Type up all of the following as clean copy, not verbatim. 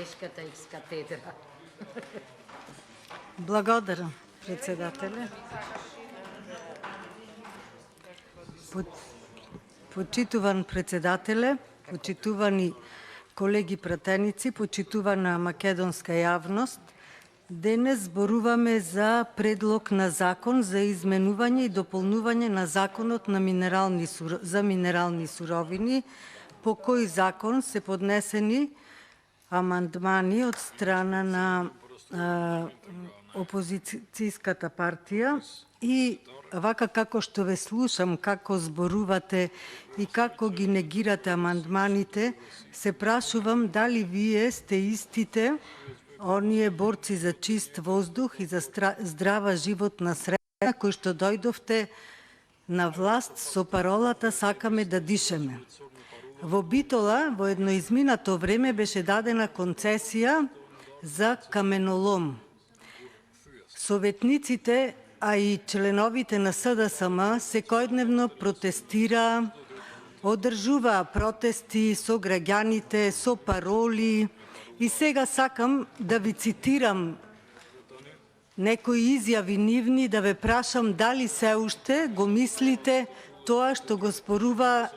тешката екс-катедра. Благодарам, председателе. Почитуван председателе, почитувани колеги пратеници, почитувана македонска јавност, денес зборуваме за предлог на закон за изменување и дополнување на законот на за минерални суровини, по кој закон се поднесени амандмани од страна на опозицијската партија и вака како што ве слушам, како зборувате и како ги негирате амандманите, се прашувам дали вие сте истите оние борци за чист воздух и за здрава животна средина кои што дојдовте на власт со паролата "Сакаме да дишеме". Во Битола во едноизминато време беше дадена концесија за каменолом. Советниците, а и членовите на СДСМ секојдневно протестира, одржуваа протести со граѓаните, со пароли. И сега сакам да ви цитирам некои изјави нивни, да ве прашам дали се уште го мислите тоа што го спорува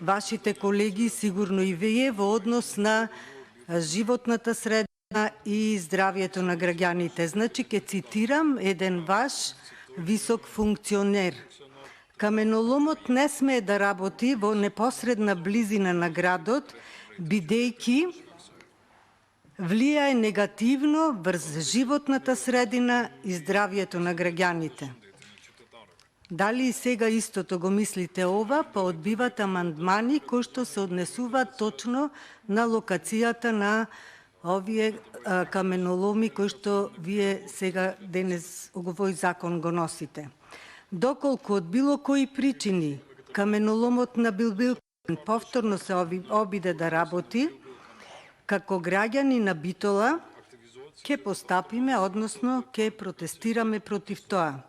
вашите колеги, сигурно и вие, во однос на животната средина и здравието на граѓаните. Значи, ке цитирам еден ваш висок функционер. Каменоломот не смее да работи во непосредна близина на градот, бидејќи влијае негативно врз животната средина и здравието на граѓаните. Дали и сега истото го мислите ова, па одбивате амандмани кои што се однесуваат точно на локацијата на овие каменоломи кои што вие сега денес овој закон го носите. Доколку од било кои причини каменоломот на Билбилкамен повторно се обиде да работи, како граѓани на Битола ќе постапиме, односно ќе протестираме против тоа.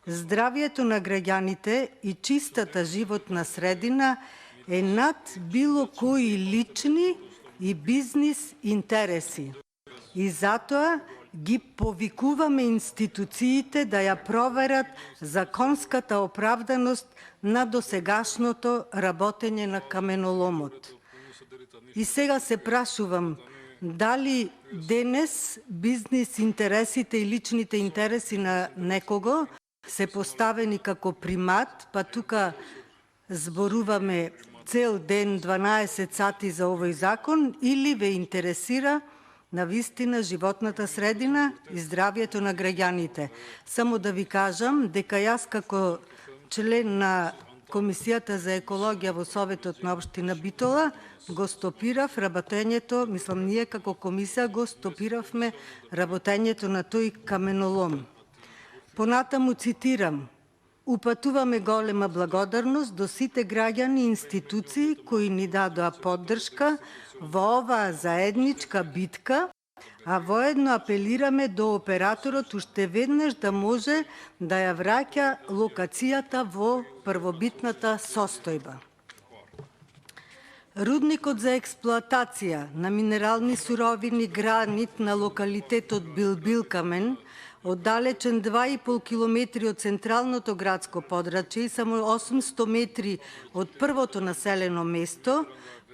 Здравието на граѓаните и чистата животна средина е над било кои лични и бизнис интереси. И затоа ги повикуваме институциите да ја проверат законската оправданост на досегашното работење на каменоломот. И сега се прашувам, дали денес бизнис интересите и личните интереси на некого се поставени како примат, па тука зборуваме цел ден 12 сати за овој закон, или ве интересира навистина животната средина и здравието на граѓаните. Само да ви кажам дека јас како член на Комисијата за екологија во Советот на општина Битола го стопирав работењето, мислам ние како комисија го стопиравме работењето на тој каменолом. Понатаму цитирам: "Упатуваме голема благодарност до сите граѓани и институции кои ни дадоа поддршка во оваа заедничка битка, а воедно апелираме до операторот уште веднаш да може да ја враќа локацијата во првобитната состојба." Рудникот за експлоатација на минерални суровини гранит на локалитетот Билбилкамен, оддалечен 2,5 километри од централното градско подрачје и само 800 метри од првото населено место,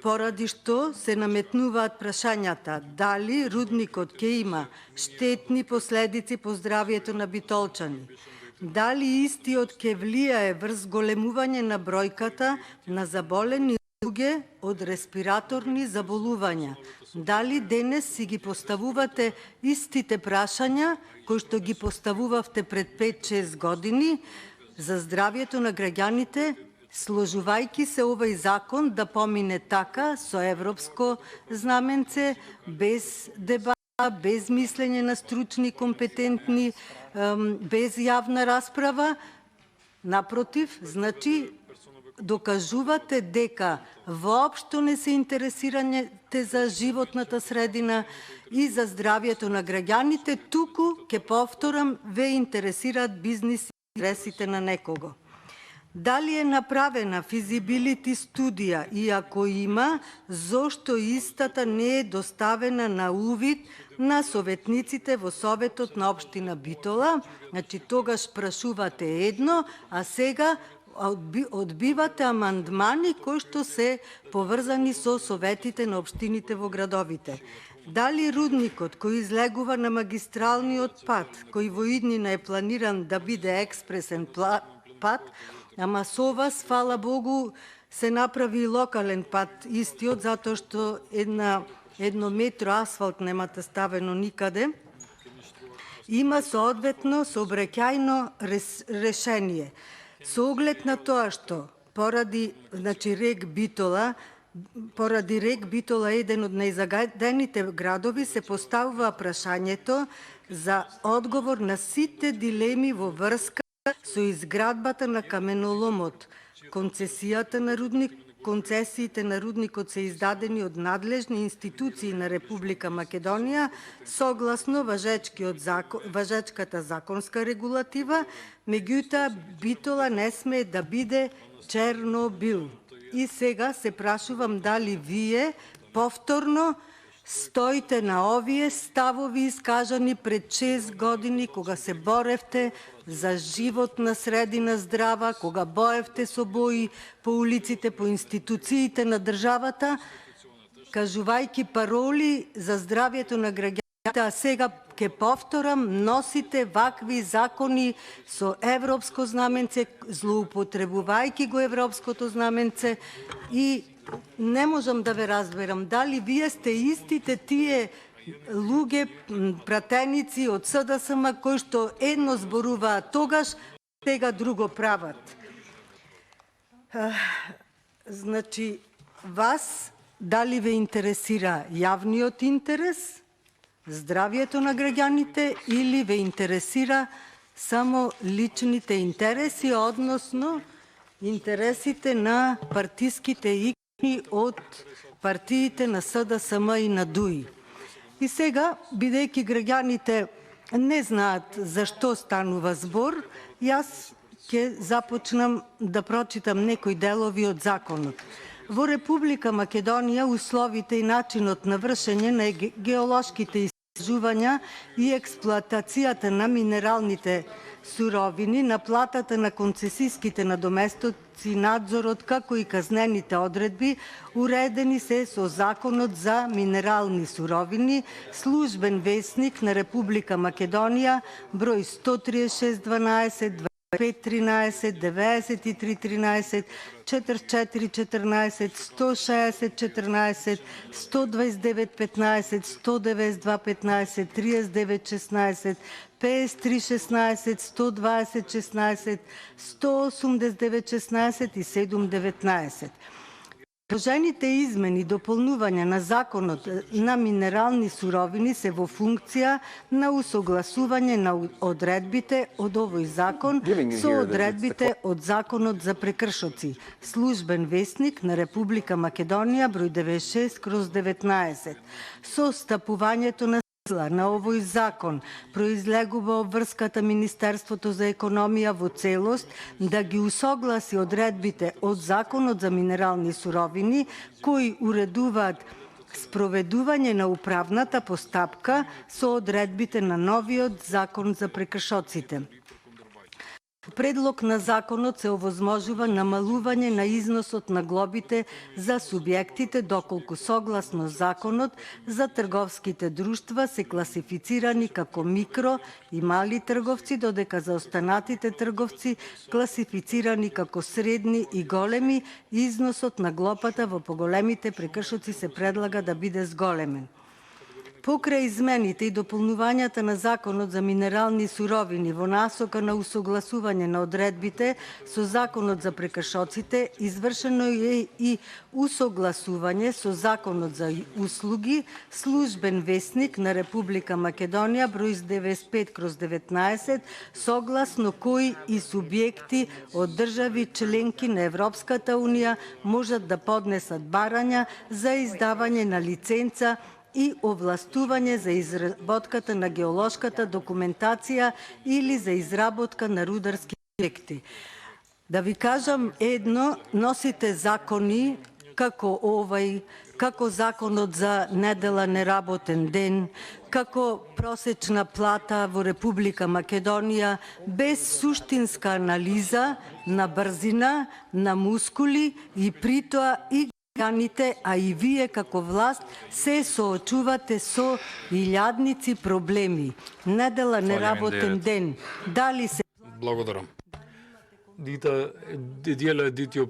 поради што се наметнуваат прашањата дали рудникот ќе има штетни последици по здравието на битолчани, дали истиот ќе влијае врз големување на бројката на заболени луѓе од респираторни заболувања, дали денес си ги поставувате истите прашања кои што ги поставувавте пред 5-6 години за здравието на граѓаните, сложувајќи се овој закон да помине така со европско знаменце, без дебата, без мислење на стручни, компетентни, без јавна расправа. Напротив, значи, докажувате дека воопшто не се интересирате за животната средина и за здравието на граѓаните, туку, ќе повторам, ве интересираат бизнис интересите на некого. Дали е направена физибилити студија и ако има, зошто истата не е доставена на увид на советниците во Советот на општина Битола? Значи, тогаш прашувате едно, а сега одбивате амандмани кои што се поврзани со советите на општините во градовите. Дали рудникот кој излегува на магистралниот пат, кој во иднина е планиран да биде експресен пат, ама со вас, фала Богу, се направи локален пат истиот, затоа што едно метро асфалт немате ставено никаде, има соодветно сообраќајно решение. Со оглед на тоа што поради рек Битола, еден од најзагадените градови, се поставува прашањето за одговор на сите дилеми во врска со изградбата на каменоломот. Концесиите на рудникот се издадени од надлежни институции на Република Македонија согласно важечката законска регулатива, меѓутоа Битола не смее да биде Чернобил. И сега се прашувам дали вие повторно стоите на овие ставови искажани пред 6 години, кога се боревте за животна средина здрава, кога боевте со бои по улиците, по институциите на државата, кажувајќи пароли за здравјето на граѓаните, а сега ке повторам, носите вакви закони со европско знаменце, злоупотребувајќи го европското знаменце, и не можам да ве разберам дали вие сте истите тие луѓе, пратеници од СДСМ кои што едно зборуваат тогаш, сега друго прават. Значи, вас дали ве интересира јавниот интерес, здравјето на граѓаните, или ве интересира само личните интереси, односно интересите на партиските икони од партиите на СДСМ и на ДУИ. И сега, бидејќи граѓаните не знаат за што станува збор, јас ќе започнам да прочитам некои делови од законот. Во Република Македонија условите и начинот на вршење на геолошките истражувања и експлоатацијата на минералните суровини, наплатата на концесиските надоместоци, надзорот, како и казнените одредби, уредени се со Законот за минерални суровини, Службен весник на Република Македонија, број 136/12, 25/13, 93/13, 44/14, 160/14, 129/15, 192/15, 39/16, 53/16, 120/16, 189/16 и 7/19. Предложените измени и дополнувања на Законот на минерални суровини се во функција на усогласување на одредбите од овој закон со одредбите од Законот за прекршоци, Службен весник на Република Македонија, број 96/19. Со стапувањето на на овој закон произлегува обврската Министерството за економија во целост да ги усогласи одредбите од Законот за минерални суровини кои уредуваат спроведување на управната постапка со одредбите на новиот Закон за прекршоците. Предлог на законот се овозможува намалување на износот на глобите за субјектите доколку согласно законот за трговските друштва се класифицирани како микро и мали трговци, додека за останатите трговци класифицирани како средни и големи, износот на глобата во поголемите прекршоци се предлага да биде зголемен. Покрај измените и дополнувањата на Законот за минерални суровини во насока на усогласување на одредбите со Законот за прекршоците, извршено е и усогласување со Законот за услуги, Службен весник на Република Македонија, број 95/19, согласно кои и субјекти од држави членки на Европската Унија можат да поднесат барања за издавање на лиценца и овластување за изработката на геолошката документација или за изработка на рударски објекти. Да ви кажам едно, носите закони како овај, како законот за недела неработен ден, како просечна плата во Република Македонија, без суштинска анализа на брзина, на мускули и притоа и граѓаните, а и вие како власт се соочувате со илјадници проблеми. Недела неработен ден, дали се... Благодарам. Дита, дијело е дитио